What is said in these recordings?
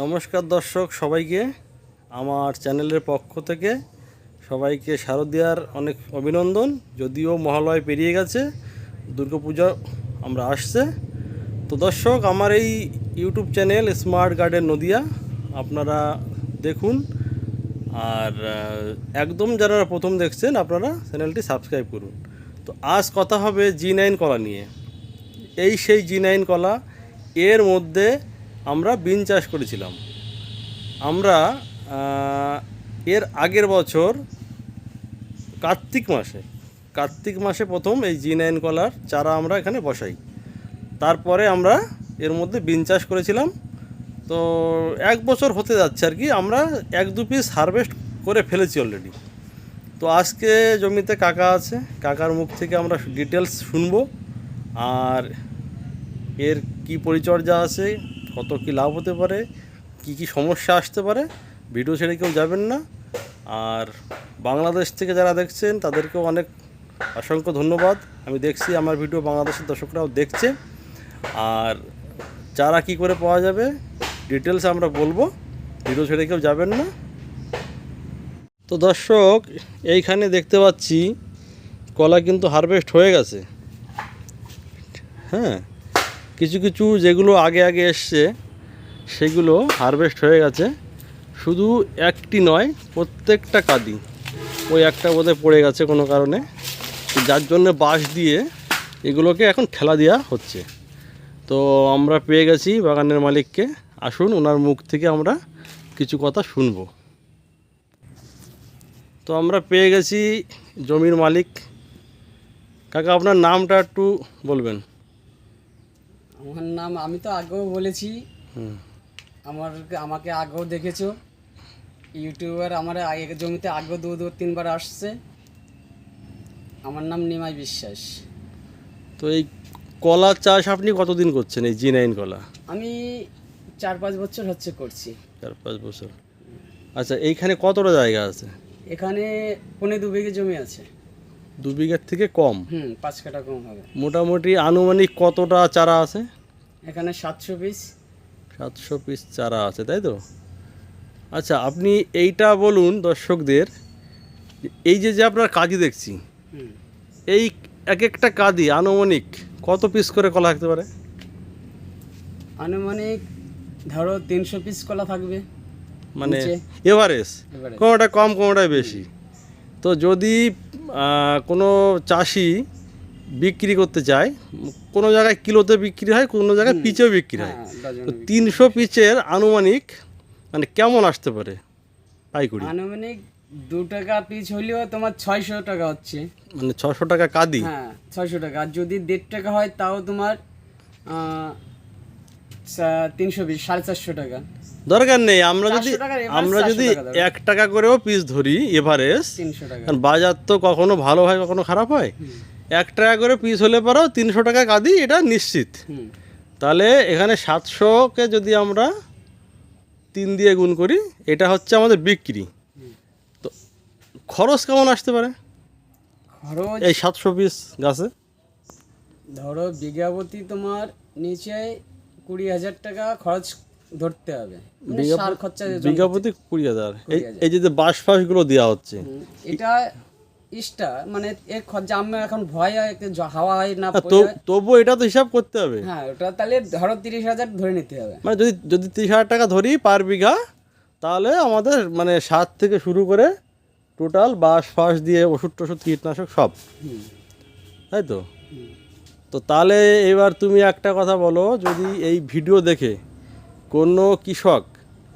নমস্কার দর্শক সবাইকে, আমার চ্যানেলের পক্ষ থেকে সবাইকে শারদীয়ার অনেক অভিনন্দন। যদিও মহালয় পেরিয়ে গেছে, দুর্গাপূজা আমরা আসছে। তো দর্শক, আমার এই YouTube channel smart garden Nadia আপনারা দেখুন, আর একদম যারা প্রথম দেখছেন আপনারা চ্যানেলটি সাবস্ক্রাইব করুন। তো আজ কথা হবে G9 কলা নিয়ে। এই সেই G9 কলা, এর মধ্যে আমরা বিন চাষ করেছিলাম। আমরা এর আগের বছর কার্তিক মাসে প্রথম এই G9 কলার চারা আমরা এখানে বসাই। তারপরে আমরা এর মধ্যে বিন চাষ করেছিলাম। তো এক বছর হতে যাচ্ছে আর কি, আমরা 1-2 পিস হারভেস্ট করে ফেলেছি অলরেডি। তো আজকে জমিতে কাকা আছে, কাকার মুখ থেকে আমরা ডিটেলস শুনবো, আর এর কি পরিচর্যা আছে, কত কি লাভ হতে পারে, কি কি সমস্যা আসতে পারে। ভিডিও ছেড়ে কেউ যাবেন না। আর বাংলাদেশ থেকে যারা দেখছেন তাদেরকেও অনেক অসংখ্য ধন্যবাদ। আমি দেখছি আমার ভিডিও বাংলাদেশের দর্শকরাও দেখছে। আর চারা কি করে পাওয়া যাবে ডিটেলস আমরা বলবো, ভিডিও ছেড়ে কেউ যাবেন না। তো দর্শক, এইখানে দেখতে পাচ্ছি কলা কিন্তু হারভেস্ট হয়ে গেছে। হ্যাঁ, কিছু কিছু যেগুলো আগে এসছে সেগুলো হারভেস্ট হয়ে গেছে। শুধু একটি নয়, প্রত্যেকটা কাঁদি। ওই একটা বোধহয় পড়ে গেছে কোনো কারণে, যার জন্য বাঁশ দিয়ে এগুলোকে এখন ঠেলা দেওয়া হচ্ছে। তো আমরা পেয়ে গেছি বাগানের মালিককে, আসুন ওনার মুখ থেকে আমরা কিছু কথা শুনবো। তো আমরা পেয়ে গেছি জমির মালিক। কাকা, আপনার নামটা একটু বলবেন? আমার নাম, আমি তো আগেও বলেছি, আমাকে আগেও দেখেছো ইউটিউবার, আমার আগে জমিতে আগেও 2-3 বার আসছে। আমার নাম নিমাই বিশ্বাস। তো এই কলা চাষ আপনি কতদিন করছেন, এই G9 কলা? আমি 4-5 বছর হচ্ছে করছি। 4-5 বছর। আচ্ছা, এইখানে কতটা জায়গা আছে? এখানে 2.25 বিঘে জমি আছে। 2 বিঘার থেকে কম? 5 কাঠা কম হবে। মোটামুটি আনুমানিক কতটা চারা আছে? এখানে 700 পিস। 700 পিস চারা আছে, তাই তো? আচ্ছা, আপনি এইটা বলুন দর্শকদের, এই যে আপনার কাঁদি দেখছি, এই এক একটা কাঁদি আনুমানিক কত পিস করে কলা থাকতে পারে? আনুমানিক ধরো 300 পিস কলা থাকবে, মানে এভারেজ, কোনোটা কম কোনোটা বেশি। তো যদি কোনো চাষি বিক্রি করতে চায়, কোনো জায়গায় কিলোতে বিক্রি হয়, কোনো জায়গায় পিচেও বিক্রি হয়, তো 300 পিচের আনুমানিক মানে কেমন আসতে পারে পাইকারি? আনুমানিক 2 টাকা পিস হলেও তোমার 600 টাকা হচ্ছে। মানে 600 টাকা কাঁদি? হ্যাঁ, 600 টাকা। আর যদি 1.5 টাকা হয় তাও তোমার 320, 450 টাকা। দরকার নেই, আমরা যদি 1 টাকা করেও পিস ধরি এভারেজ, 300 টাকা। কারণ বাজার তো কখনো ভালো হয় কখনো খারাপ হয়। 1 টাকা করে পিস হলে পরেও 300 টাকা কাঁদি, এটা নিশ্চিত। তাহলে এখানে 700কে যদি আমরা 3 দিয়ে গুণ করি, এটা হচ্ছে আমাদের বিক্রি। তো খরচ কেমন আসতে পারে খরচ এই 700 পিস গাছে? ধরো বিঘাপতি তোমার নিচে 20,000 টাকা খরচ ধরতে হবে। সার খরচা বিঘাপতি 20,000। এই যে বাঁশ ফাঁসগুলো দেওয়া হচ্ছে, এটা মানে এর খরচা আমরা এখন ভয় হাওয়া হয় না, তবু এটা তো হিসাব করতে হবে। হ্যাঁ, ওটা তাহলে ধরো 30,000 ধরে নিতে হবে। মানে যদি 30,000 টাকা ধরি পার বিঘা, তাহলে আমাদের মানে সার থেকে শুরু করে টোটাল বাঁশ ফাঁস দিয়ে ওষুধ টষুধ কীটনাশক সব, তাই তো? তো তাহলে এবার তুমি একটা কথা বলো, যদি এই ভিডিও দেখে কোনো কৃষক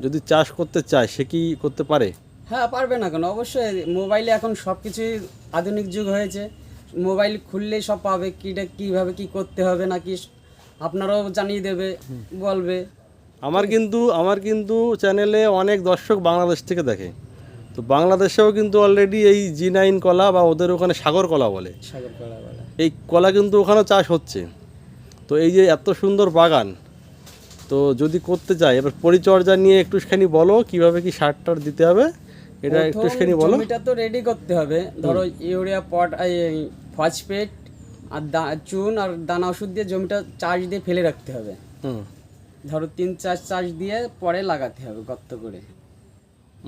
যদি চাষ করতে চায়, সে কি করতে পারে? হ্যাঁ, পারবে না কেন, অবশ্যই। মোবাইলে এখন সব কিছুই আধুনিক যুগ হয়েছে, মোবাইল খুললেই সব পাবে। কীভাবে কি করতে হবে নাকি আপনারাও জানিয়ে দেবে, বলবে। আমার কিন্তু চ্যানেলে অনেক দর্শক বাংলাদেশ থেকে দেখে। তো বাংলাদেশেও কিন্তু অলরেডি এই G9 কলা, বা ওদের ওখানে সাগর কলা বলে, এই কলা কিন্তু ওখানেও চাষ হচ্ছে। তো এই যে এত সুন্দর বাগান, তো যদি করতে চাই, এবার পরিচর্যা নিয়ে একটুখানি বলো, কিভাবে কি সার টার দিতে হবে, এটা একটুখানি বলো। জমিটা তো রেডি করতে হবে। ধরো ইউরিয়া, ফসফেট আর চুন আর দানা ওষুধ দিয়ে জমিটা চাষ দিয়ে ফেলে রাখতে হবে। ধরো 3-4 চাষ দিয়ে পরে লাগাতে হবে গর্ত করে,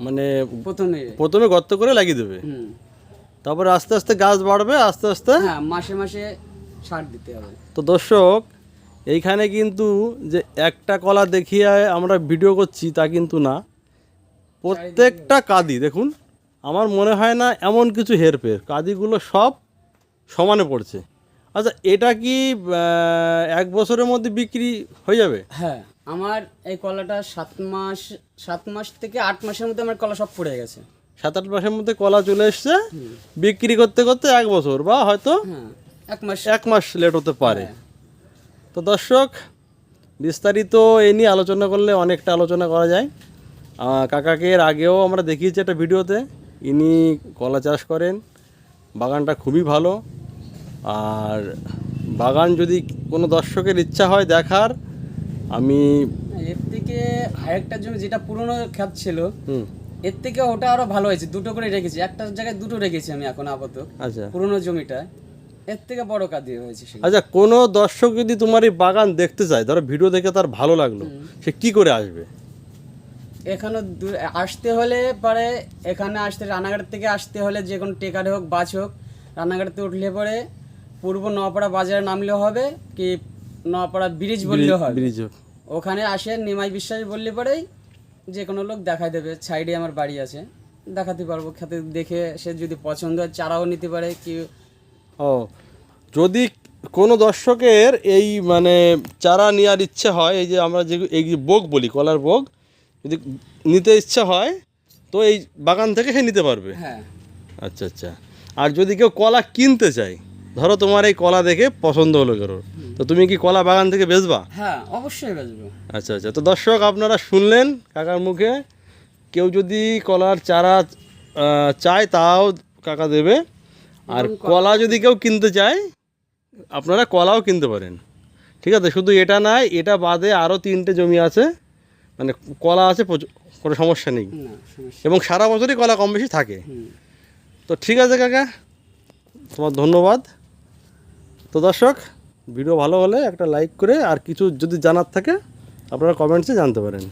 মানে প্রথমে। প্রথমে গর্ত করে লাগিয়ে দেবে, হুম, তারপরে আস্তে আস্তে গাছ বাড়বে, আস্তে আস্তে। হ্যাঁ, মাসে মাসে সার দিতে হবে। তো দর্শক, এইখানে কিন্তু যে একটা কলা দেখিয়ে আমরা ভিডিও করছি তা কিন্তু না, প্রত্যেকটা কাঁদি দেখুন, আমার মনে হয় না এমন কিছু হেরফের, কাঁদিগুলো সব সমানে পড়ছে। আচ্ছা, এটা কি 1 বছরের মধ্যে বিক্রি হয়ে যাবে? হ্যাঁ, আমার এই কলাটা 7 মাস থেকে 8 মাসের মধ্যে আমার কলা সব পড়ে গেছে। 7-8 মাসের মধ্যে কলা চলে এসছে, বিক্রি করতে করতে 1 বছর বা হয়তো হ্যাঁ, 1 মাস। 1 মাস লেট হতে পারে। হ্যাঁ। তো দর্শক, বিস্তারিত এ নিয়ে আলোচনা করলে অনেকটা আলোচনা করা যায়। কাকাকে এর আগেও আমরা দেখিয়েছি একটা ভিডিওতে, ইনি কলা চাষ করেন, বাগানটা খুবই ভালো। আর বাগান যদি কোনো দর্শকের ইচ্ছা হয় দেখার, আমি এর থেকে আরেকটা জমি যেটা পুরনো ক্ষেত ছিল, হুম এর থেকে ওটা আরো ভালো হয়েছে, 2টো করে রেখেছি, একটা জায়গায় 2টো রেখেছি আমি এখন আপাতত। আচ্ছা পুরনো জমিটা এর থেকে বড় কাজ দিয়ে হয়েছে সেটা। আচ্ছা, কোনো দর্শক যদি তোমার এই বাগান দেখতে চায়, ধরো ভিডিও দেখে তার ভালো লাগলো, সে কি করে আসবে? এখানে আসতে হলে পরে এখানে আসতে রানাঘাট থেকে আসতে হলে যে কোনো টেকারে হোক বাস হোক, রানাঘাটতে উঠলে পরে পূর্ব নওয়াপাড়া বাজারে নামলেও হবে, কি নওয়াপাড়া ব্রিজ বললেও হবে। ব্রিজ। ওখানে আসে নিমাই বিশ্বাস বললে পরেই যে কোনো লোক দেখাই দেবে, সাইডে আমার বাড়ি আছে, দেখাতে পারবো। খেতে দেখে সে যদি পছন্দ হয় চারাও নিতে পারে কি। ও, যদি কোনো দর্শকের এই মানে চারা নেওয়ার ইচ্ছে হয়, এই যে আমরা যে এই যে বোগ বলি, কলার বোগ, যদি নিতে ইচ্ছা হয় তো এই বাগান থেকে সে নিতে পারবে। হ্যাঁ, আচ্ছা আচ্ছা। আর যদি কেউ কলা কিনতে চায়, ধরো তোমার এই কলা দেখে পছন্দ হলো কারোর, তো তুমি কি কলা বাগান থেকে বেচবা? হ্যাঁ, অবশ্যই বেচবো। আচ্ছা আচ্ছা। তো দর্শক, আপনারা শুনলেন কাকার মুখে, কেউ যদি কলার চারা চায় তাও কাকা দেবে। আর কলা যদি কেউ কিনতে চায়, আপনারা কলাও কিনতে পারেন। ঠিক আছে, শুধু এটা নয়, এটা বাদে আরও 3টে জমি আছে, মানে কলা আছে প্রচুর, কোনো সমস্যা নেই, না সমস্যা। এবং সারা বছরই কলা কম বেশি থাকে। হুম। তো ঠিক আছে কাকা, তোমার ধন্যবাদ। তো দর্শক, ভিডিও ভালো হলে একটা লাইক করে, আর কিছু যদি জানার থাকে আপনারা কমেন্টসে জানতে পারেন।